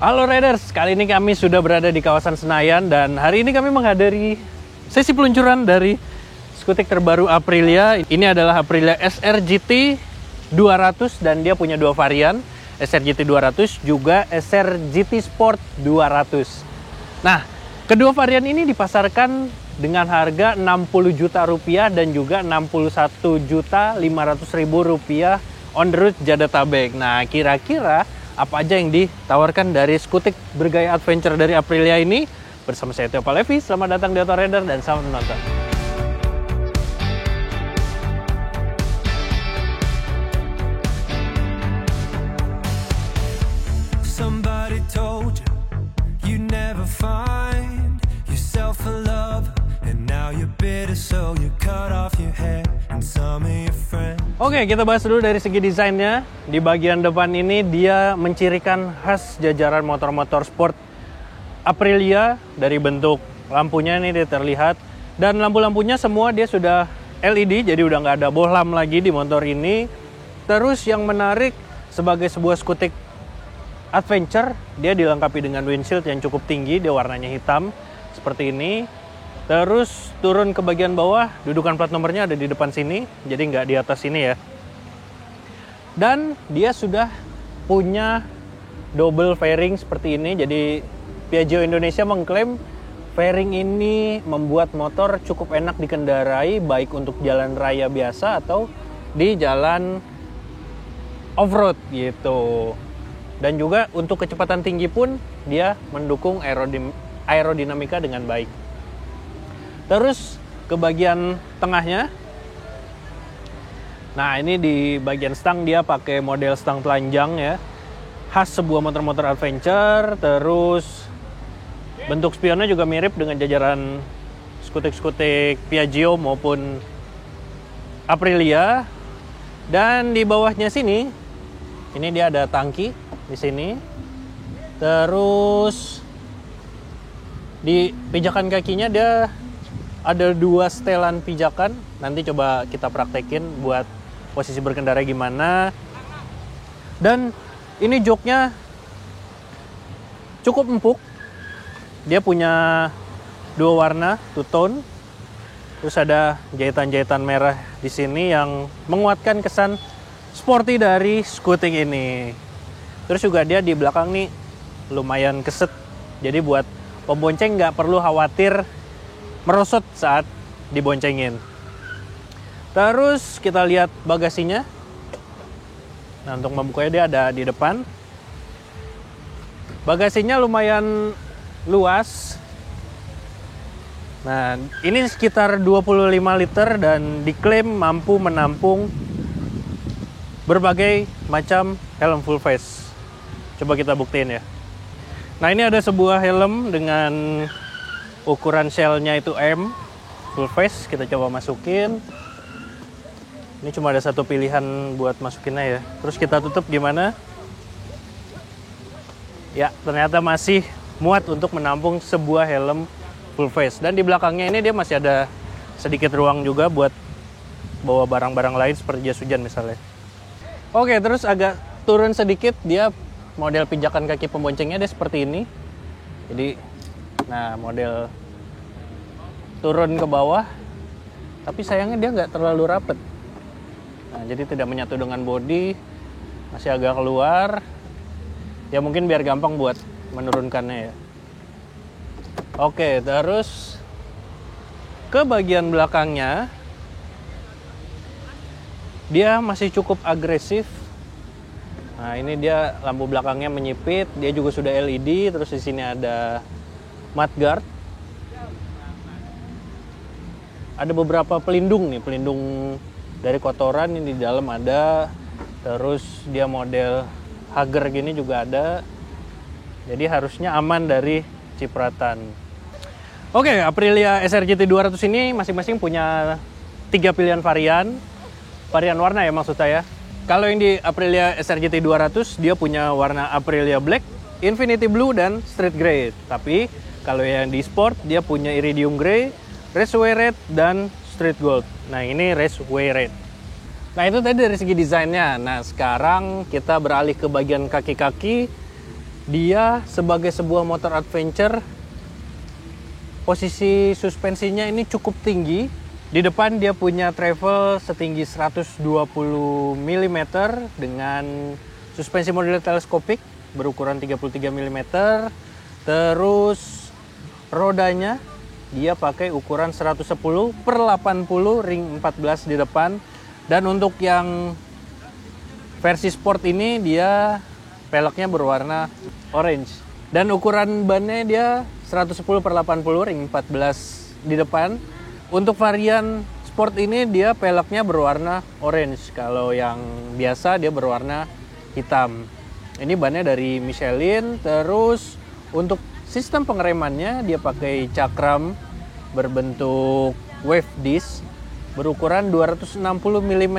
Halo Riders, kali ini kami sudah berada di kawasan Senayan dan hari ini kami menghadiri sesi peluncuran dari skutik terbaru Aprilia. Ini adalah Aprilia SR-GT 200 dan dia punya dua varian, SR-GT 200 juga SR-GT Sport 200. Nah, kedua varian ini dipasarkan dengan harga 60 juta rupiah dan juga 61 juta 500 ribu rupiah on the road Jabodetabek. Nah, kira-kira apa aja yang ditawarkan dari skutik bergaya adventure dari Aprilia ini? Bersama saya Theo Palevi, selamat datang di Auto Rider dan selamat menonton. Somebody told you you never find yourself a love, and now you're bitter so you cut off your hair and some of your friends. Oke, kita bahas dulu dari segi desainnya. Di bagian depan ini dia mencirikan khas jajaran motor-motor sport Aprilia. Dari bentuk lampunya ini dia terlihat, dan lampu-lampunya semua dia sudah LED, jadi udah nggak ada bohlam lagi di motor ini. Terus yang menarik, sebagai sebuah skutik adventure, dia dilengkapi dengan windshield yang cukup tinggi, dia warnanya hitam seperti ini. Terus turun ke bagian bawah, dudukan plat nomornya ada di depan sini, jadi nggak di atas sini ya. Dan dia sudah punya double fairing seperti ini, jadi Piaggio Indonesia mengklaim fairing ini membuat motor cukup enak dikendarai, baik untuk jalan raya biasa atau di jalan off-road gitu. Dan juga untuk kecepatan tinggi pun dia mendukung aerodinamika dengan baik. Terus ke bagian tengahnya, nah ini di bagian stang dia pakai model stang telanjang ya, khas sebuah motor-motor adventure. Terus bentuk spionnya juga mirip dengan jajaran skutik-skutik Piaggio maupun Aprilia. Dan di bawahnya sini, ini dia ada tangki di sini. Terus di pijakan kakinya dia ada dua setelan pijakan. Nanti coba kita praktekin buat posisi berkendara gimana. Dan ini joknya cukup empuk. Dia punya dua warna, two tone. Terus ada jahitan-jahitan merah di sini yang menguatkan kesan sporty dari skutik ini. Terus juga dia di belakang nih lumayan keset. Jadi buat pembonceng nggak perlu khawatir merosot saat diboncengin. Terus kita lihat bagasinya. Nah, untuk membukanya dia ada di depan. Bagasinya lumayan luas. Nah, ini sekitar 25 liter dan diklaim mampu menampung berbagai macam helm full face. Coba kita buktiin ya. Nah, ini ada sebuah helm dengan ukuran shell-nya itu M full face. Kita coba masukin. Ini cuma ada satu pilihan buat masukinnya ya. Terus kita tutup gimana? Ya, ternyata masih muat untuk menampung sebuah helm full face. Dan di belakangnya ini dia masih ada sedikit ruang juga buat bawa barang-barang lain seperti jas hujan misalnya. Oke, terus agak turun sedikit, dia model pijakan kaki pemboncengnya dia seperti ini. Jadi, nah model turun ke bawah, tapi sayangnya dia nggak terlalu rapet. Nah, jadi tidak menyatu dengan bodi, masih agak keluar. Ya mungkin biar gampang buat menurunkannya ya. Oke, terus ke bagian belakangnya, dia masih cukup agresif. Nah, ini dia lampu belakangnya menyipit, dia juga sudah LED. Terus di sini ada mudguard. Ada beberapa pelindung nih, pelindung dari kotoran ini di dalam ada. Terus dia model hugger gini juga ada. Jadi harusnya aman dari cipratan. Oke, Aprilia SR-GT 200 ini masing-masing punya 3 pilihan varian. Varian warna ya maksud saya. Kalau yang di Aprilia SR-GT 200 dia punya warna Aprilia Black, Infinity Blue, dan Street Grey. Tapi kalau yang di Sport dia punya Iridium Grey, Raceway Red, dan Street Gold. Nah, ini Raceway Red. Nah, itu tadi dari segi desainnya. Nah, sekarang kita beralih ke bagian kaki-kaki. dia sebagai sebuah motor adventure, posisi suspensinya ini cukup tinggi. Di depan dia punya travel setinggi 120 mm dengan suspensi model teleskopik berukuran 33 mm. Terus rodanya dia pakai ukuran 110/80 ring 14 di depan. Dan untuk yang versi sport ini dia peleknya berwarna orange. Dan ukuran bannya dia 110/80 ring 14 di depan. Untuk varian sport ini dia peleknya berwarna orange. Kalau yang biasa dia berwarna hitam. Ini bannya dari Michelin. Terus untuk sistem pengeremannya dia pakai cakram berbentuk wave disc berukuran 260 mm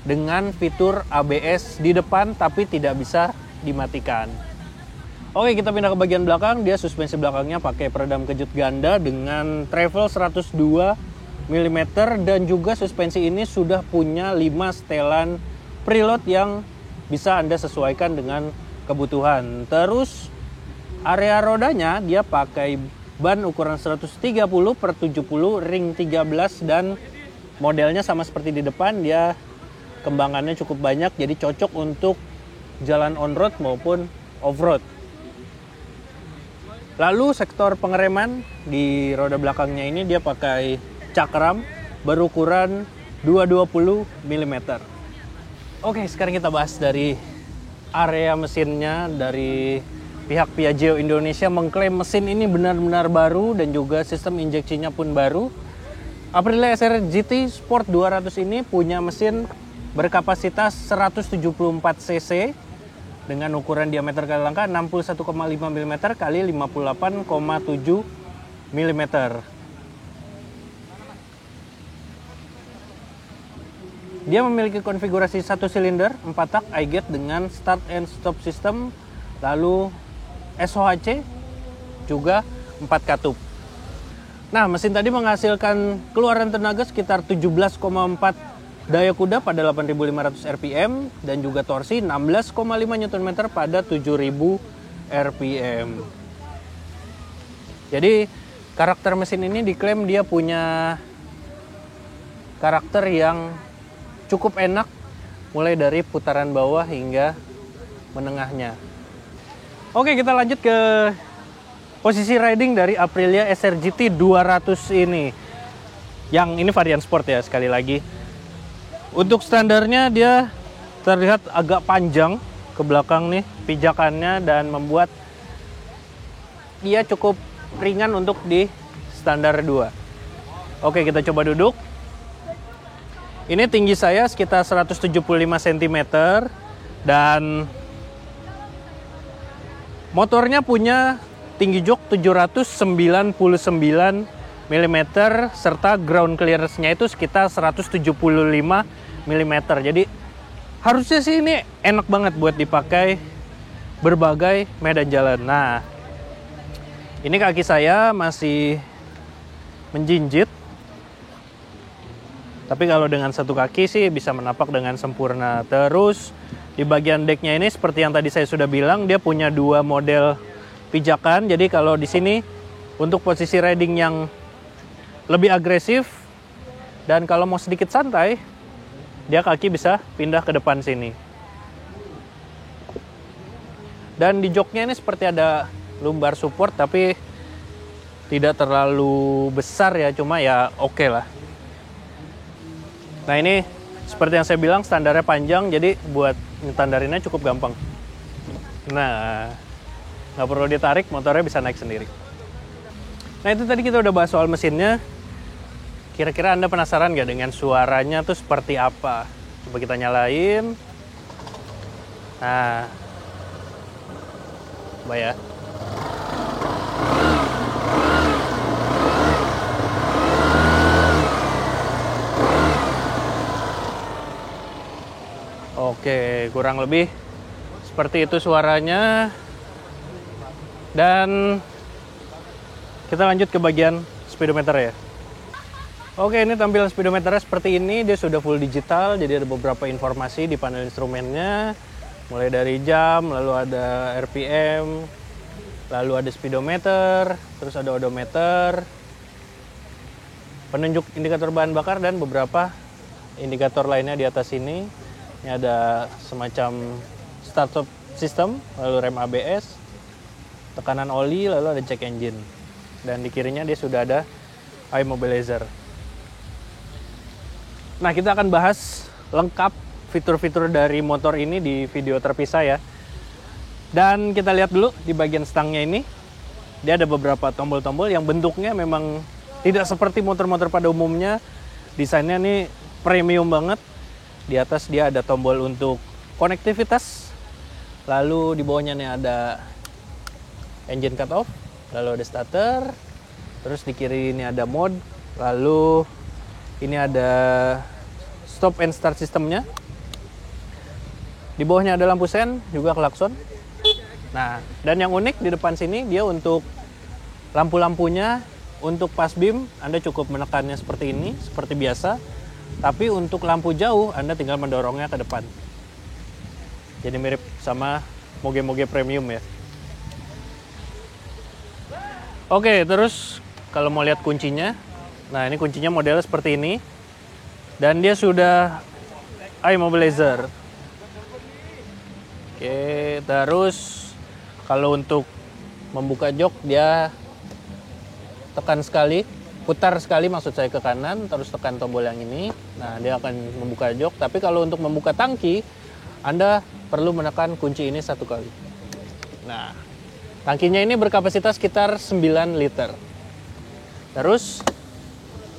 dengan fitur ABS di depan tapi tidak bisa dimatikan. Oke, kita pindah ke bagian belakang. Dia suspensi belakangnya pakai peredam kejut ganda dengan travel 102 mm dan juga suspensi ini sudah punya 5 setelan preload yang bisa Anda sesuaikan dengan kebutuhan. Terus area rodanya dia pakai ban ukuran 130/70 ring 13 dan modelnya sama seperti di depan, dia kembangannya cukup banyak jadi cocok untuk jalan on-road maupun off-road. Lalu sektor pengereman di roda belakangnya ini dia pakai cakram berukuran 220 mm. Oke, sekarang kita bahas dari area mesinnya. Dari pihak Piaggio Indonesia mengklaim mesin ini benar-benar baru dan juga sistem injeksinya pun baru. Aprilia SR GT Sport 200 ini punya mesin berkapasitas 174 cc dengan ukuran diameter kali langkah 61,5 mm kali 58,7 mm. Dia memiliki konfigurasi 1 silinder 4 tak iGate dengan start and stop system, lalu SOHC juga 4 katup. Nah, mesin tadi menghasilkan keluaran tenaga sekitar 17,4 daya kuda pada 8.500 rpm dan juga torsi 16,5 Nm pada 7.000 rpm. Jadi karakter mesin ini diklaim dia punya karakter yang cukup enak mulai dari putaran bawah hingga menengahnya. Oke, kita lanjut ke posisi riding dari Aprilia SR GT 200 ini. Yang ini varian sport ya, sekali lagi. Untuk standarnya dia terlihat agak panjang ke belakang nih pijakannya dan membuat dia cukup ringan untuk di standar 2. Oke, kita coba duduk. Ini tinggi saya sekitar 175 cm dan motornya punya tinggi jok 799 mm serta ground clearance-nya itu sekitar 175 mm. Jadi harusnya sih ini enak banget buat dipakai berbagai medan jalan. Nah, ini kaki saya masih menjinjit. Tapi kalau dengan satu kaki sih bisa menapak dengan sempurna. Terus di bagian decknya ini seperti yang tadi saya sudah bilang, dia punya 2 model pijakan. Jadi kalau di sini untuk posisi riding yang lebih agresif dan kalau mau sedikit santai, dia kaki bisa pindah ke depan sini. Dan di joknya ini seperti ada lumbar support tapi tidak terlalu besar ya, cuma ya oke lah. Nah, ini seperti yang saya bilang standarnya panjang, jadi buat nyetandarinnya cukup gampang. Nah, nggak perlu ditarik, motornya bisa naik sendiri. Nah, itu tadi kita udah bahas soal mesinnya. Kira-kira Anda penasaran nggak dengan suaranya tuh seperti apa? Coba kita nyalain. Nah, coba ya. Oke, kurang lebih seperti itu suaranya. Dan kita lanjut ke bagian speedometer ya. Oke, ini tampilan speedometernya seperti ini. Dia sudah full digital, jadi ada beberapa informasi di panel instrumennya. mulai dari jam, lalu ada RPM, lalu ada speedometer, terus ada odometer, penunjuk indikator bahan bakar, dan beberapa indikator lainnya di atas ini. Ini ada semacam start-stop system, lalu rem ABS, tekanan oli, lalu ada check engine. Dan di kirinya dia sudah ada iMobilizer. Nah, kita akan bahas lengkap fitur-fitur dari motor ini di video terpisah ya. Dan kita lihat dulu di bagian stangnya ini. Dia ada beberapa tombol-tombol yang bentuknya memang tidak seperti motor-motor pada umumnya. Desainnya nih premium banget. Di atas dia ada tombol untuk konektivitas. Lalu di bawahnya nih ada engine cut off. Lalu ada starter. Terus di kiri ini ada mode. Lalu ini ada stop and start sistemnya. Di bawahnya ada lampu sen, juga klakson. Nah, dan yang unik di depan sini dia untuk lampu-lampunya, untuk pass beam Anda cukup menekannya seperti ini, seperti biasa. Tapi untuk lampu jauh Anda tinggal mendorongnya ke depan. Jadi mirip sama moge-moge premium ya. Oke, terus kalau mau lihat kuncinya, nah ini kuncinya modelnya seperti ini. Dan dia sudah iMobilizer. Oke, terus kalau untuk membuka jok dia tekan sekali, putar sekali maksud saya ke kanan, terus tekan tombol yang ini. Nah, dia akan membuka jok. Tapi kalau untuk membuka tangki, Anda perlu menekan kunci ini satu kali. Nah, tangkinya ini berkapasitas sekitar 9 liter. Terus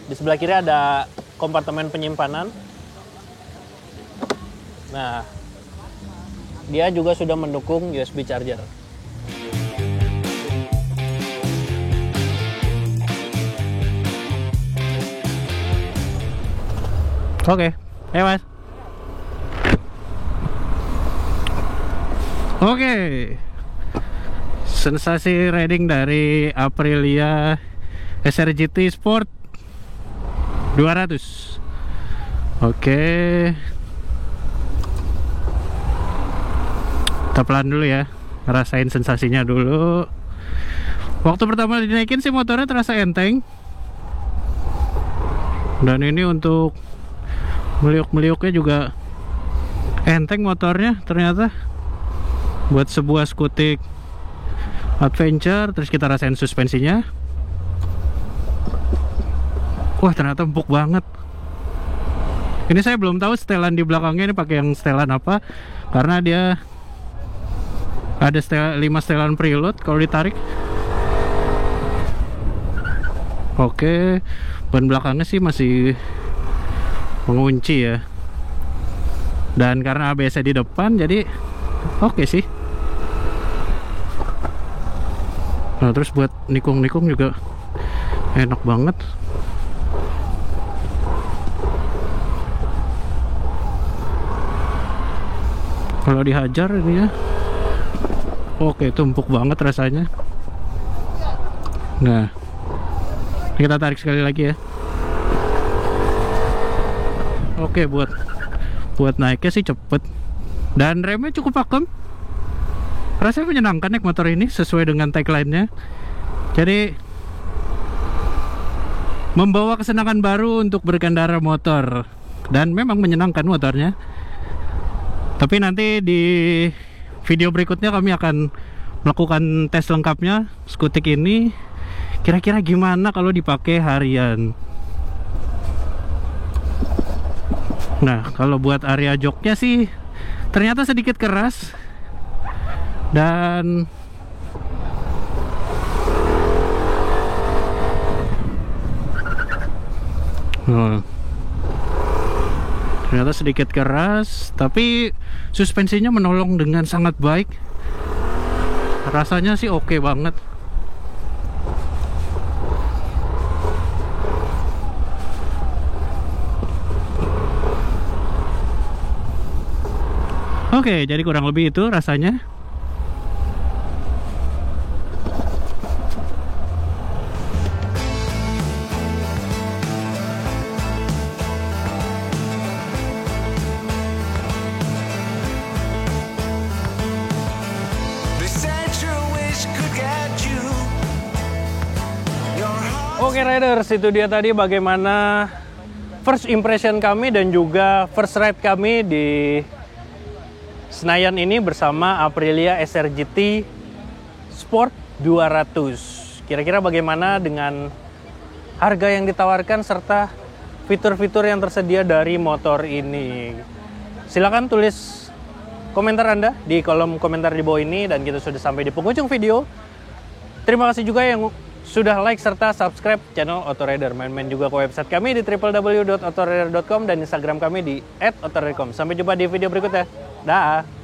di sebelah kiri ada kompartemen penyimpanan. Nah, dia juga sudah mendukung USB charger. Oke, Mas. Oke. Sensasi riding dari Aprilia SRGT Sport 200. Oke. Kita pelan dulu ya. Rasain sensasinya dulu. Waktu pertama dinaikin sih motornya terasa enteng. Dan ini untuk meliuk-meliuknya juga enteng motornya ternyata. Buat sebuah skutik adventure. Terus kita rasain suspensinya. Wah, ternyata empuk banget. Ini saya belum tahu setelan di belakangnya ini pakai yang setelan apa, karena dia ada 5 setelan preload kalau ditarik. Oke, ban belakangnya sih masih mengunci ya. Dan karena ABS di depan jadi oke sih. Nah, terus buat nikung-nikung juga enak banget. Kalau dihajar ini ya, oke, itu empuk banget rasanya. Nah, kita tarik sekali lagi ya. Oke, buat naiknya sih cepet. Dan remnya cukup pakem. Rasanya menyenangkan naik motor ini sesuai dengan tagline-nya. Jadi membawa kesenangan baru untuk berkendara motor. Dan memang menyenangkan motornya. Tapi nanti di video berikutnya kami akan melakukan tes lengkapnya skutik ini. Kira-kira gimana kalau dipakai harian. Nah, kalau buat area joknya sih ternyata sedikit keras. Dan ternyata sedikit keras, tapi suspensinya menolong dengan sangat baik. Rasanya sih oke banget. Oke, jadi kurang lebih itu rasanya. Oke Riders, itu dia tadi bagaimana first impression kami dan juga first ride kami di Senayan ini bersama Aprilia SRGT Sport 200. Kira-kira bagaimana dengan harga yang ditawarkan serta fitur-fitur yang tersedia dari motor ini? Silakan tulis komentar Anda di kolom komentar di bawah ini, dan kita sudah sampai di penghujung video. Terima kasih juga yang sudah like serta subscribe channel Autorider. Main-main juga ke website kami di www.autorider.com dan Instagram kami di @autorider.com. Sampai jumpa di video berikutnya. Dah.